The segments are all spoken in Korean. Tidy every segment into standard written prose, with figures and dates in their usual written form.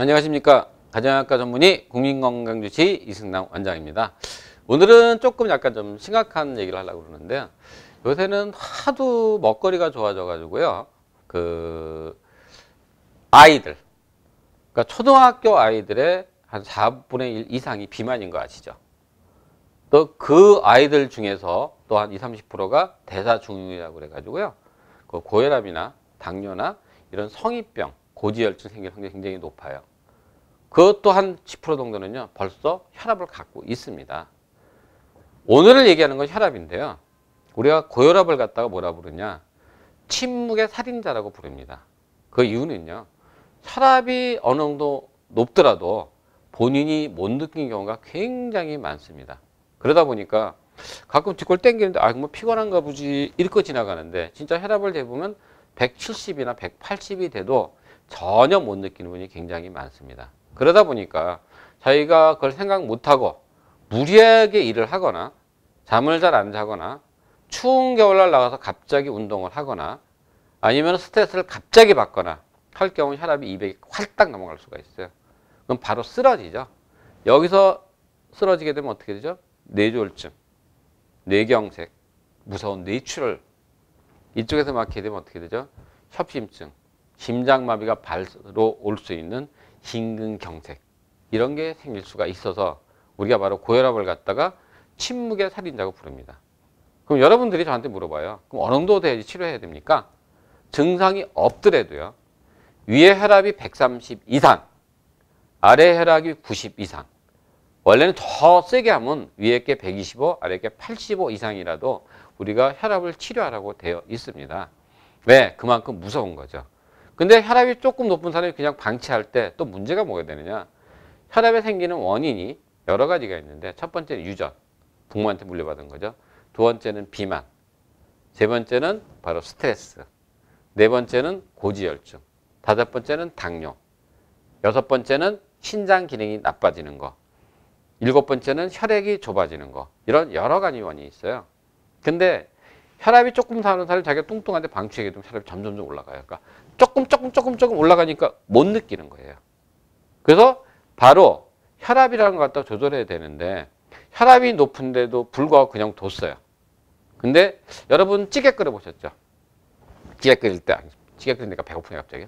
안녕하십니까. 가정의학과 전문의 국민건강주치 이승남 원장입니다. 오늘은 조금 약간 좀 심각한 얘기를 하려고 그러는데요. 요새는 하도 먹거리가 좋아져 가지고요. 아이들, 그러니까 초등학교 아이들의 한 4분의 1 이상이 비만인 거 아시죠? 또 그 아이들 중에서 또 한 20-30%가 대사증후군이라고 그래가지고요. 그 고혈압이나 당뇨나 이런 성인병, 고지혈증 생길 확률이 굉장히 높아요. 그것도 한 10% 정도는요, 벌써 혈압을 갖고 있습니다. 오늘 얘기하는 건 혈압인데요. 우리가 고혈압을 갖다가 뭐라 부르냐? 침묵의 살인자라고 부릅니다. 그 이유는요, 혈압이 어느 정도 높더라도 본인이 못 느낀 경우가 굉장히 많습니다. 그러다 보니까 가끔 뒷골 땡기는데, 뭐 피곤한가 보지, 이렇게 지나가는데, 진짜 혈압을 재보면 170이나 180이 돼도 전혀 못 느끼는 분이 굉장히 많습니다. 그러다 보니까 자기가 그걸 생각 못하고 무리하게 일을 하거나 잠을 잘 안 자거나 추운 겨울날 나가서 갑자기 운동을 하거나 아니면 스트레스를 갑자기 받거나 할 경우 혈압이 200이 활딱 넘어갈 수가 있어요. 그럼 바로 쓰러지죠. 여기서 쓰러지게 되면 어떻게 되죠? 뇌졸중, 뇌경색, 무서운 뇌출혈. 이쪽에서 막히게 되면 어떻게 되죠? 협심증, 심장마비가 바로 올 수 있는 심근경색, 이런 게 생길 수가 있어서 우리가 바로 고혈압을 갖다가 침묵의 살인자고 부릅니다. 그럼 여러분들이 저한테 물어봐요. 그럼 어느 정도 돼야지 치료해야 됩니까? 증상이 없더라도요, 위에 혈압이 130 이상, 아래 혈압이 90 이상, 원래는 더 세게 하면 위에 게 125, 아래 게 85 이상이라도 우리가 혈압을 치료하라고 되어 있습니다. 왜? 그만큼 무서운 거죠. 근데 혈압이 조금 높은 사람이 그냥 방치할 때 또 문제가 뭐가 되느냐? 혈압에 생기는 원인이 여러 가지가 있는데, 첫 번째는 유전, 부모한테 물려받은 거죠. 두 번째는 비만, 세 번째는 바로 스트레스, 네 번째는 고지혈증, 다섯 번째는 당뇨, 여섯 번째는 신장 기능이 나빠지는 거, 일곱 번째는 혈액이 좁아지는 거, 이런 여러 가지 원인이 있어요. 근데 혈압이 조금 사는 사람이 자기가 뚱뚱한데 방치하게 되면 혈압이 점점 올라가요. 그러니까 조금 올라가니까 못 느끼는 거예요. 그래서 바로 혈압이라는 걸 갖다 조절해야 되는데, 혈압이 높은데도 불구하고 그냥 뒀어요. 근데 여러분 찌개 끓여 보셨죠? 찌개 끓일 때, 찌개 끓이니까 배고프네 갑자기.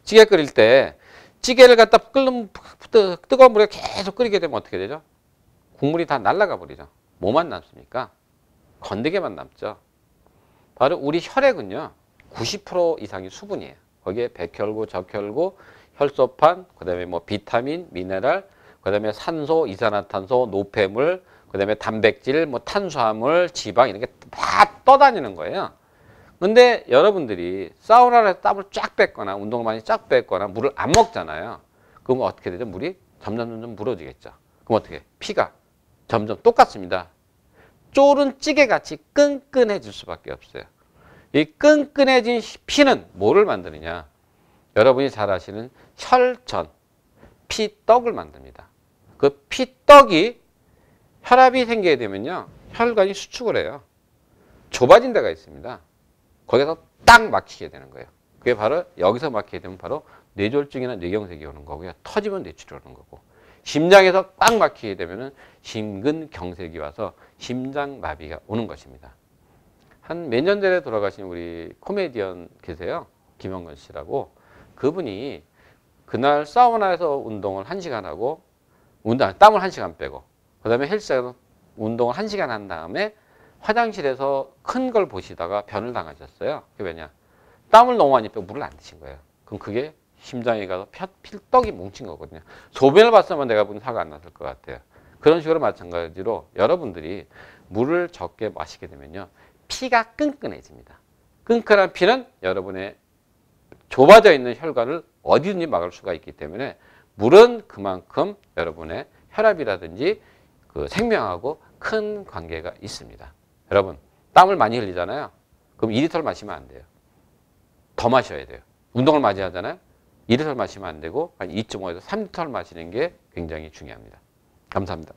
찌개 끓일 때 찌개를 갖다 끓는 뜨거운 물에 계속 끓이게 되면 어떻게 되죠? 국물이 다 날아가 버리죠. 뭐만 남습니까? 건더기만 남죠. 바로 우리 혈액은요, 90% 이상이 수분이에요. 거기에 백혈구, 적혈구, 혈소판, 그 다음에 뭐 비타민, 미네랄, 그 다음에 산소, 이산화탄소, 노폐물, 그 다음에 단백질, 뭐 탄수화물, 지방, 이런 게 다 떠다니는 거예요. 근데 여러분들이 사우나를 해서 땀을 쫙 뺐거나 운동을 많이 쫙 뺐거나 물을 안 먹잖아요. 그럼 어떻게 되죠? 물이 점점 물어지겠죠. 그럼 어떻게 해? 피가 점점 똑같습니다. 쫄은 찌개같이 끈끈해질 수밖에 없어요. 이 끈끈해진 피는 뭐를 만드느냐? 여러분이 잘 아시는 혈전, 피떡을 만듭니다. 그 피떡이 혈압이 생기게 되면요, 혈관이 수축을 해요. 좁아진 데가 있습니다. 거기서 딱 막히게 되는 거예요. 그게 바로 여기서 막히게 되면 바로 뇌졸중이나 뇌경색이 오는 거고요. 터지면 뇌출혈이 오는 거고, 심장에서 꽉 막히게 되면 심근경색이 와서 심장마비가 오는 것입니다. 한 몇 년 전에 돌아가신 우리 코미디언 계세요. 김영건 씨라고. 그분이 그날 사우나에서 운동을 1시간 하고, 땀을 1시간 빼고, 그 다음에 헬스장에서 운동을 1시간 한 다음에 화장실에서 큰 걸 보시다가 변을 당하셨어요. 그게 왜냐? 땀을 너무 많이 빼고 물을 안 드신 거예요. 그럼 그게 심장에 가서 필떡이 뭉친 거거든요. 소변을 봤으면 내가 보기엔 화가 안 났을 것 같아요. 그런 식으로 마찬가지로 여러분들이 물을 적게 마시게 되면요, 피가 끈끈해집니다. 끈끈한 피는 여러분의 좁아져 있는 혈관을 어디든지 막을 수가 있기 때문에 물은 그만큼 여러분의 혈압이라든지 그 생명하고 큰 관계가 있습니다. 여러분, 땀을 많이 흘리잖아요. 그럼 2리터를 마시면 안 돼요. 더 마셔야 돼요. 운동을 많이 하잖아요. 2리터를 마시면 안 되고 한 2.5에서 3리터를 마시는 게 굉장히 중요합니다. 감사합니다.